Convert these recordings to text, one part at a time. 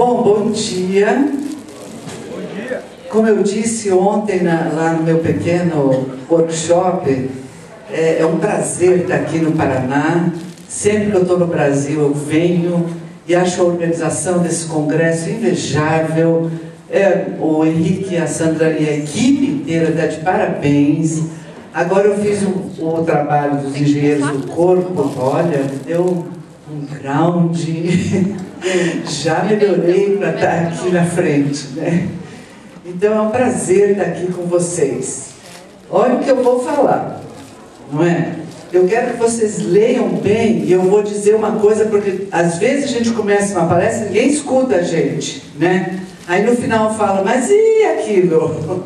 Bom dia. Bom dia. Como eu disse ontem lá no meu pequeno workshop, é um prazer estar aqui no Paraná. Sempre que eu estou no Brasil eu venho e acho a organização desse congresso invejável. O Henrique, a Sandra e a equipe inteira está de parabéns. Agora eu fiz o trabalho dos engenheiros do corpo, olha, me deu um ground, já melhorei para estar aqui na frente, né? Então é um prazer estar aqui com vocês. Olha o que eu vou falar, não é? Eu quero que vocês leiam bem e eu vou dizer uma coisa, porque às vezes a gente começa uma palestra e ninguém escuta a gente, né? Aí no final fala, mas e aquilo?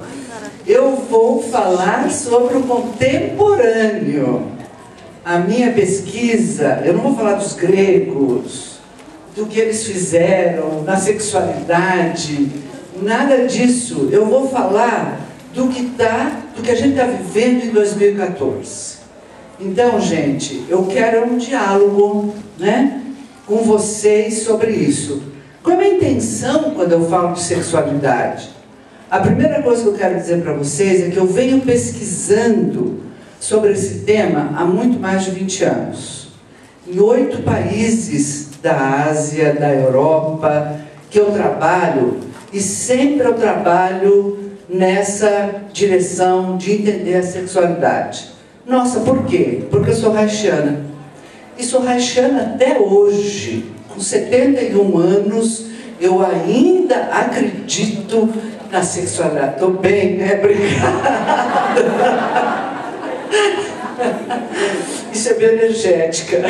Eu vou falar sobre o contemporâneo. A minha pesquisa, eu não vou falar dos gregos, do que eles fizeram, na sexualidade, nada disso. Eu vou falar do que a gente está vivendo em 2014. Então, gente, eu quero um diálogo, né, com vocês sobre isso. Qual é a intenção quando eu falo de sexualidade? A primeira coisa que eu quero dizer para vocês é que eu venho pesquisando sobre esse tema há muito mais de 20 anos. Em 8 países da Ásia, da Europa, que eu trabalho, e sempre eu trabalho nessa direção de entender a sexualidade. Nossa, por quê? Porque eu sou haitiana. E sou haitiana até hoje. Com 71 anos, eu ainda acredito na sexualidade. Estou bem, né? Obrigada. Isso é bioenergética.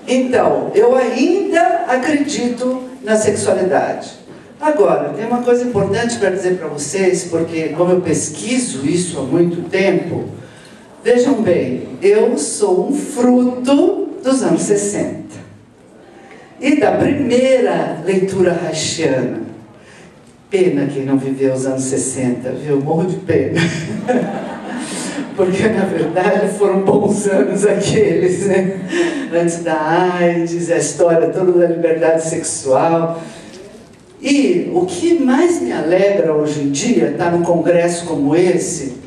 Então, eu ainda acredito na sexualidade. Agora, tem uma coisa importante para dizer para vocês, porque como eu pesquiso isso há muito tempo, vejam bem, eu sou um fruto dos anos 60 e da primeira leitura haitiana. Pena quem não viveu os anos 60, viu? Morro de pena. Porque, na verdade, foram bons anos aqueles, né? Antes da AIDS, a história toda da liberdade sexual. E o que mais me alegra hoje em dia, estar num congresso como esse,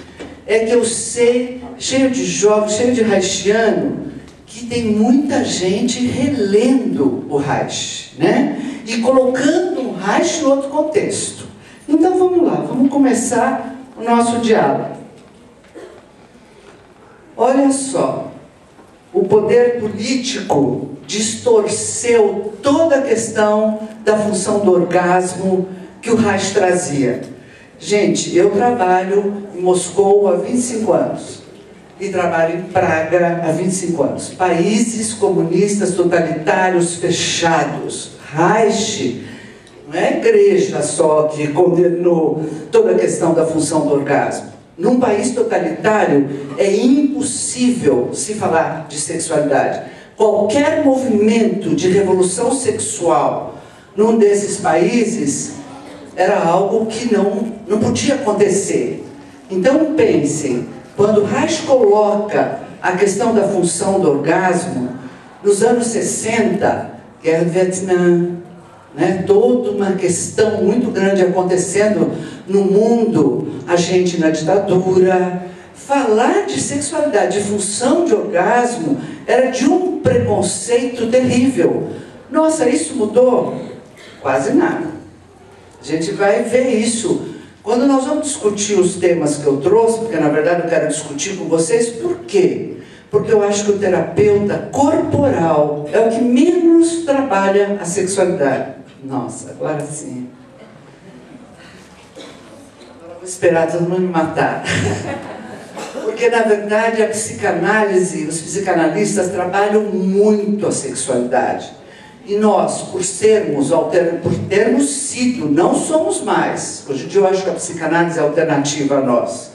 é que eu sei, cheio de jovens, cheio de haitiano, que tem muita gente relendo o Reich, né? E colocando o Reich em outro contexto. Então vamos lá, vamos começar o nosso diálogo. Olha só, o poder político distorceu toda a questão da função do orgasmo que o Reich trazia. Gente, eu trabalho em Moscou há 25 anos e trabalho em Praga há 25 anos. Países comunistas totalitários fechados. Reich não é a igreja só que condenou toda a questão da função do orgasmo. Num país totalitário é impossível se falar de sexualidade. Qualquer movimento de revolução sexual num desses países era algo que não podia acontecer. Então pensem, quando Reich coloca a questão da função do orgasmo, nos anos 60, Guerra do Vietnã, né, toda uma questão muito grande acontecendo no mundo, a gente na ditadura, falar de sexualidade, de função de orgasmo, era de um preconceito terrível. Nossa, isso mudou? Quase nada. A gente vai ver isso. Quando nós vamos discutir os temas que eu trouxe, porque na verdade eu quero discutir com vocês, por quê? Porque eu acho que o terapeuta corporal é o que menos trabalha a sexualidade. Nossa, agora sim. Agora eu vou esperar todo mundo me matar. Porque na verdade a psicanálise, os psicanalistas trabalham muito a sexualidade. E nós, por termos sido, não somos mais. Hoje em dia eu acho que a psicanálise é alternativa a nós.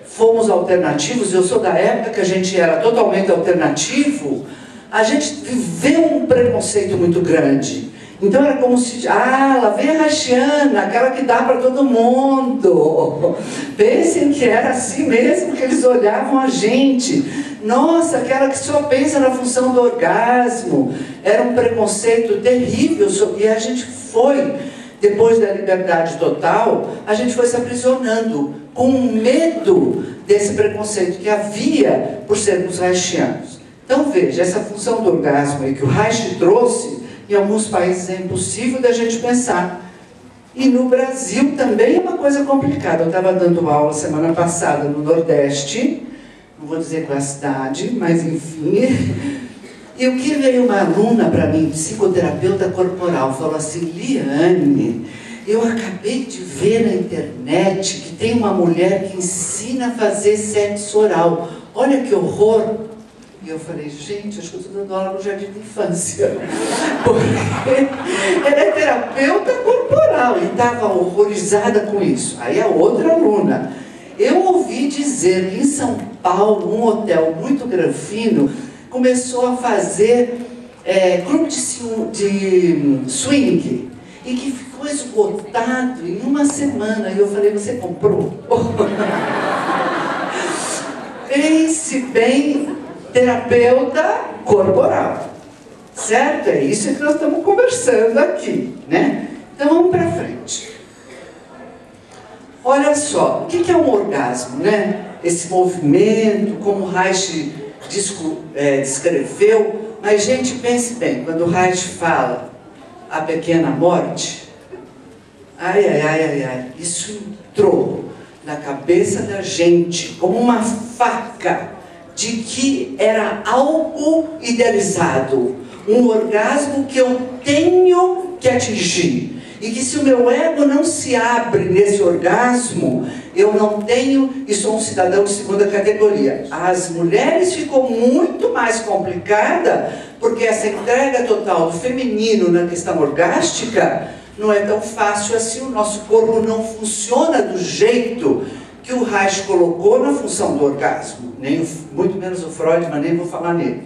Fomos alternativos, eu sou da época que a gente era totalmente alternativo, a gente viveu um preconceito muito grande. Então era como se, lá vem a haitiana, aquela que dá para todo mundo. Pensem que era assim mesmo, que eles olhavam a gente. Nossa, aquela que só pensa na função do orgasmo. Era um preconceito terrível, e a gente foi, depois da liberdade total, a gente foi se aprisionando, com medo desse preconceito que havia por sermos haitianos. Então veja, essa função do orgasmo aí que o Reich trouxe, em alguns países é impossível da gente pensar. E no Brasil também é uma coisa complicada. Eu estava dando aula semana passada no Nordeste, não vou dizer qual é a cidade, mas enfim. E o que veio uma aluna para mim, psicoterapeuta corporal, falou assim: Liane, eu acabei de ver na internet que tem uma mulher que ensina a fazer sexo oral. Olha que horror! E eu falei, gente, acho que eu estou dando aula no jardim de infância. Porque ela é terapeuta corporal e estava horrorizada com isso. Aí a outra aluna, eu ouvi dizer que em São Paulo, um hotel muito granfino, começou a fazer clube de swing e que ficou esgotado em uma semana. E eu falei, você comprou? Pense bem, terapeuta corporal, certo? É isso que nós estamos conversando aqui, né? Então vamos para frente. Olha só, o que é um orgasmo, né? Esse movimento, como o Reich descreveu, mas gente, pense bem, quando o Reich fala a pequena morte, isso entrou na cabeça da gente como uma faca de que era algo idealizado, um orgasmo que eu tenho que atingir, e que se o meu ego não se abre nesse orgasmo, eu não tenho, e sou um cidadão de segunda categoria. As mulheres ficou muito mais complicada, porque essa entrega total do feminino na questão orgástica não é tão fácil assim. O nosso corpo não funciona do jeito que o Reich colocou na função do orgasmo, muito menos o Freud, mas nem vou falar nele.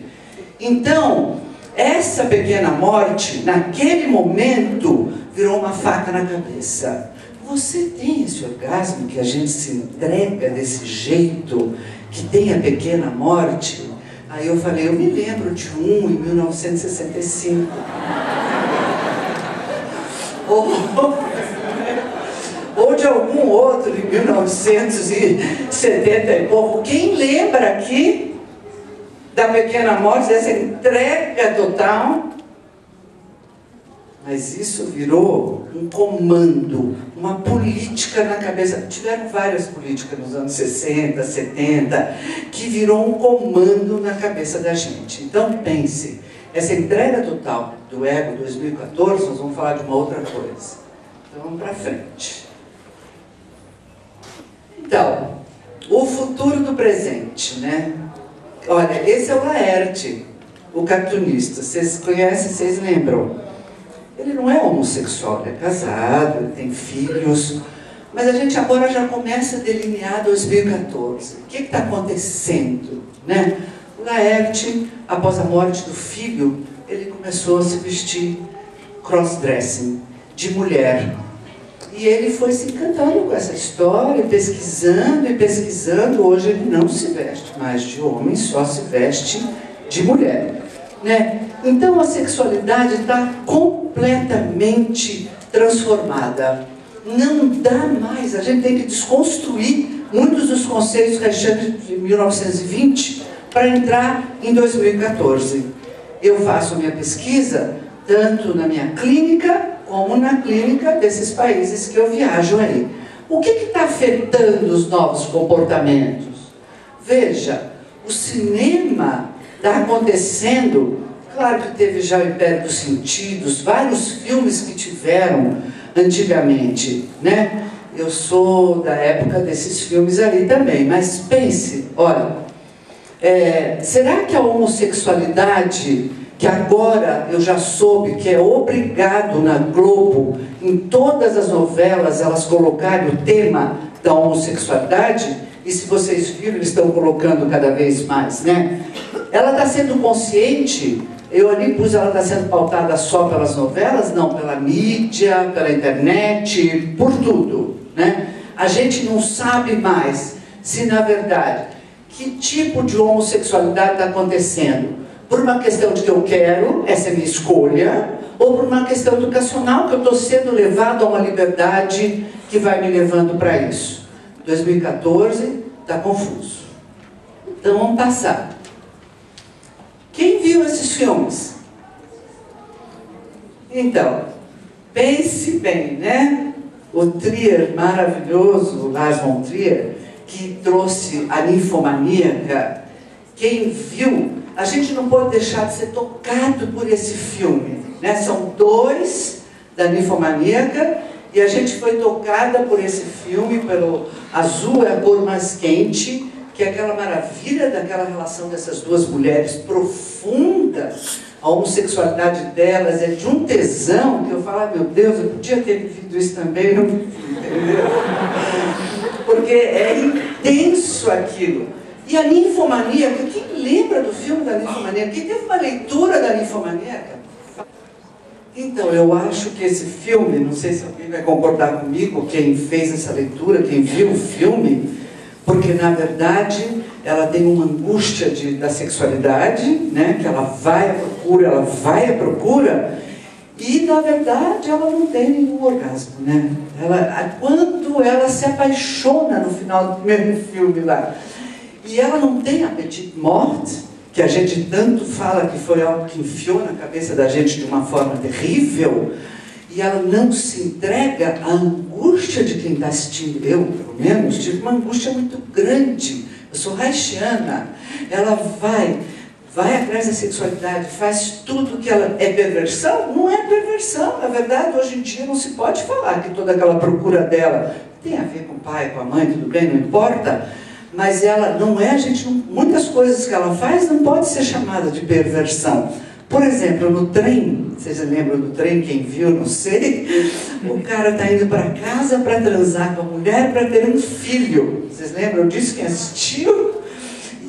Então, essa pequena morte, naquele momento, virou uma faca na cabeça. Você tem esse orgasmo que a gente se entrega desse jeito, que tem a pequena morte? Aí eu falei, eu me lembro de um em 1965. Ou de algum outro em 1970 e pouco. Quem lembra aqui da pequena morte, dessa entrega total? Mas isso virou um comando, uma política na cabeça. Tiveram várias políticas nos anos 60, 70, que virou um comando na cabeça da gente. Então pense, essa entrega total do ego 2014, nós vamos falar de uma outra coisa. Então vamos para frente. Então, o futuro do presente, né? Olha, esse é o Laerte, o cartunista. Vocês conhecem, vocês lembram? Ele não é homossexual, ele é casado, ele tem filhos. Mas a gente agora já começa a delinear 2014. O que está acontecendo, né? O Laerte, após a morte do filho, ele começou a se vestir cross-dressing, de mulher. E ele foi se encantando com essa história, pesquisando e pesquisando. Hoje ele não se veste mais de homem, só se veste de mulher, né? Então a sexualidade está completamente transformada. Não dá mais, a gente tem que desconstruir muitos dos conceitos reichianos de 1920 para entrar em 2014. Eu faço minha pesquisa tanto na minha clínica como na clínica desses países que eu viajo aí. O que está afetando os novos comportamentos? Veja, o cinema está acontecendo. Claro que teve já o Império dos Sentidos, vários filmes que tiveram antigamente, né? Eu sou da época desses filmes ali também, mas pense, olha, será que a homossexualidade, que agora eu já soube que é obrigado na Globo, em todas as novelas, elas colocarem o tema da homossexualidade, e se vocês viram, eles estão colocando cada vez mais, né? Ela está sendo consciente Eu ali pus, ela está sendo pautada só pelas novelas? Não, pela mídia, pela internet, por tudo, né? A gente não sabe mais se, na verdade, que tipo de homossexualidade está acontecendo. Por uma questão de que eu quero, essa é a minha escolha, ou por uma questão educacional, que eu estou sendo levado a uma liberdade que vai me levando para isso. 2014 está confuso. Então vamos passar. Quem viu esses filmes? Então, pense bem, né? O Trier maravilhoso, o Lars von Trier, que trouxe a Ninfomaníaca. Quem viu, a gente não pode deixar de ser tocado por esse filme, né? São dois da Ninfomaníaca e a gente foi tocada por esse filme, pelo azul é a cor mais quente, que é aquela maravilha daquela relação dessas duas mulheres profunda. A homossexualidade delas é de um tesão que eu falo, meu Deus, eu podia ter vivido isso também, não entendeu? Porque é intenso aquilo. E a Ninfomaníaca, quem lembra do filme da Ninfomaníaca? Quem teve uma leitura da Ninfomaníaca? Então, eu acho que esse filme, não sei se alguém vai concordar comigo, quem fez essa leitura, quem viu o filme, porque, na verdade, ela tem uma angústia da sexualidade, né? Que ela vai à procura, e, na verdade, ela não tem nenhum orgasmo, né? Quando ela se apaixona no final do primeiro filme lá, e ela não tem a petite morte, que a gente tanto fala que foi algo que enfiou na cabeça da gente de uma forma terrível, e ela não se entrega à angústia de quem está assistindo. Eu, pelo menos, tive uma angústia muito grande. Eu sou haitiana. Ela vai atrás da sexualidade, faz tudo que ela... É perversão? Não é perversão. Na verdade, hoje em dia não se pode falar que toda aquela procura dela tem a ver com o pai, com a mãe, tudo bem, não importa. Mas ela não é, muitas coisas que ela faz não pode ser chamada de perversão. Por exemplo, no trem, vocês lembram do trem, quem viu, não sei, o cara está indo para casa para transar com a mulher para ter um filho. Vocês lembram disso, quem assistiu?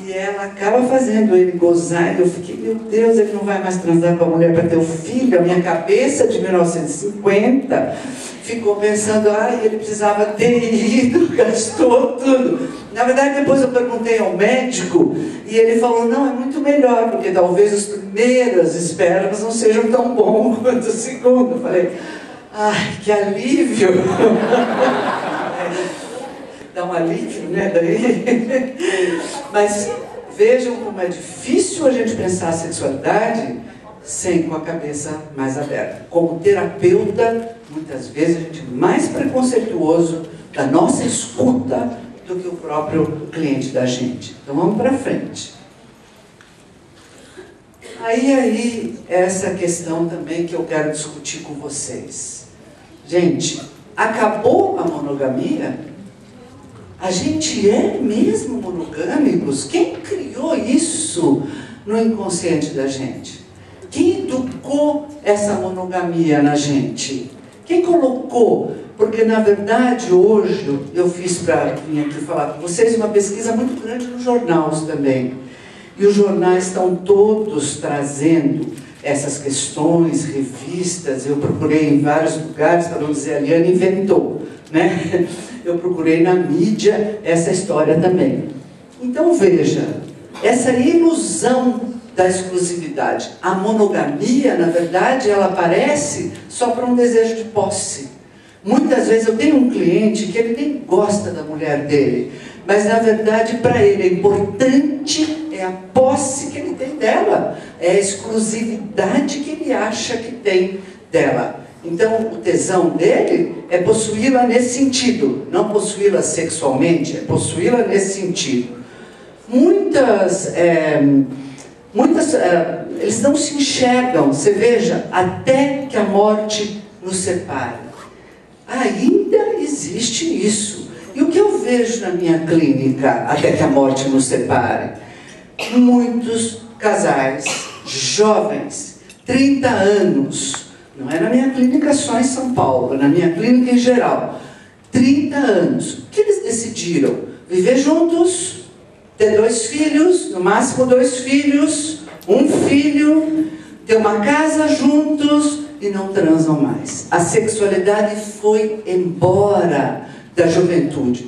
E ela acaba fazendo ele gozar, e eu fiquei, meu Deus, ele não vai mais transar com a mulher para ter um filho. A minha cabeça de 1950 ficou pensando, ele precisava ter ido, gastou tudo. Na verdade, depois eu perguntei ao médico, e ele falou, não, é muito melhor, porque talvez os primeiros espermas não sejam tão bons quanto o segundo. Eu falei, ai, que alívio! Dá um alívio, né, daí? Mas vejam como é difícil a gente pensar a sexualidade sem com a cabeça mais aberta. Como terapeuta, muitas vezes a gente é mais preconceituoso da nossa escuta do que o próprio cliente da gente. Então vamos para frente. Aí, essa questão também que eu quero discutir com vocês. Gente, acabou a monogamia? A gente é mesmo monogâmicos? Quem criou isso no inconsciente da gente? Quem educou essa monogamia na gente? Quem colocou? Porque, na verdade, hoje, eu fiz para vir aqui falar com vocês uma pesquisa muito grande nos jornais também. E os jornais estão todos trazendo essas questões, revistas. Eu procurei em vários lugares, para não dizer a Liane inventou, né? Eu procurei na mídia essa história também. Então, veja, essa ilusão da exclusividade. A monogamia, na verdade, ela aparece só para um desejo de posse. Muitas vezes eu tenho um cliente que ele nem gosta da mulher dele, mas na verdade para ele é importante é a posse que ele tem dela, é a exclusividade que ele acha que tem dela. Então o tesão dele é possuí-la nesse sentido, não possuí-la sexualmente, é possuí-la nesse sentido. Eles não se enxergam, você veja, até que a morte nos separe. Ainda existe isso. E o que eu vejo na minha clínica, até que a morte nos separe? Muitos casais jovens, 30 anos, não é na minha clínica só em São Paulo, é na minha clínica em geral, 30 anos, o que eles decidiram? Viver juntos, ter 2 filhos, no máximo 2 filhos, um filho, ter uma casa juntos e não transam mais. A sexualidade foi embora da juventude.